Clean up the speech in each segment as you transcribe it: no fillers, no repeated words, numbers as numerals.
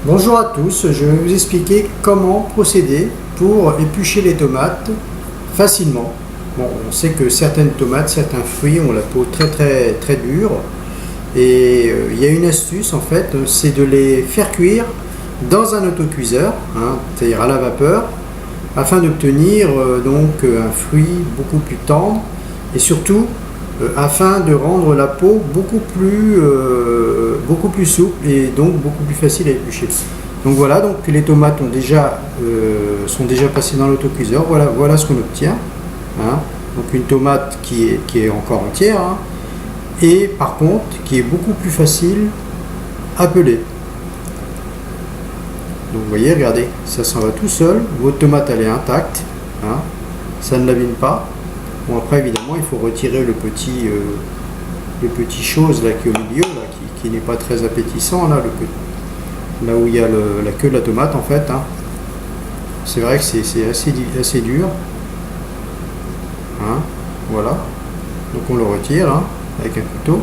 Bonjour à tous, je vais vous expliquer comment procéder pour éplucher les tomates facilement. Bon, on sait que certaines tomates, certains fruits ont la peau très dure et il y a une astuce en fait, c'est de les faire cuire dans un autocuiseur, c'est-à-dire à la vapeur, afin d'obtenir donc un fruit beaucoup plus tendre et surtout afin de rendre la peau beaucoup plus souple et donc beaucoup plus facile à éplucher. Donc voilà, donc les tomates sont déjà passées dans l'autocuiseur. Voilà ce qu'on obtient. Donc une tomate qui est encore entière, et par contre qui est beaucoup plus facile à peler. Donc vous voyez, regardez, ça s'en va tout seul. Votre tomate elle est intacte, ça ne l'abîme pas. Bon, après évidemment il faut retirer le petit chose là qui est au milieu là, qui n'est pas très appétissant là où il y a la queue de la tomate en fait. C'est vrai que c'est assez dur. Voilà. Donc on le retire avec un couteau.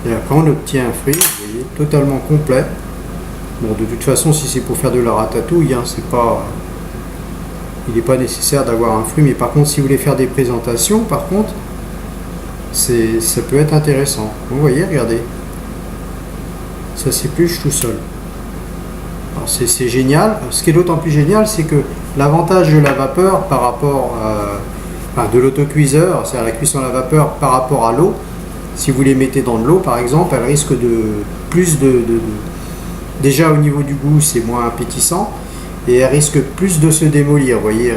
Et après on obtient un fruit, vous voyez, totalement complet. Bon, de toute façon, si c'est pour faire de la ratatouille, il n'est pas nécessaire d'avoir un fruit. Mais par contre, si vous voulez faire des présentations, par contre, ça peut être intéressant. Vous voyez, regardez, ça s'épluche tout seul. Alors c'est génial. Ce qui est d'autant plus génial, c'est que l'avantage de la vapeur par rapport de l'autocuiseur, c'est-à-dire la cuisson à la vapeur par rapport à l'eau. Si vous les mettez dans de l'eau, par exemple, elle risque déjà au niveau du goût, c'est moins appétissant et elle risque plus de se démolir. Vous voyez,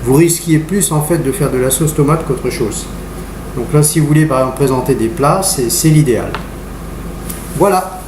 vous risquiez plus en fait de faire de la sauce tomate qu'autre chose. Donc là, si vous voulez par exemple présenter des plats, c'est l'idéal. Voilà.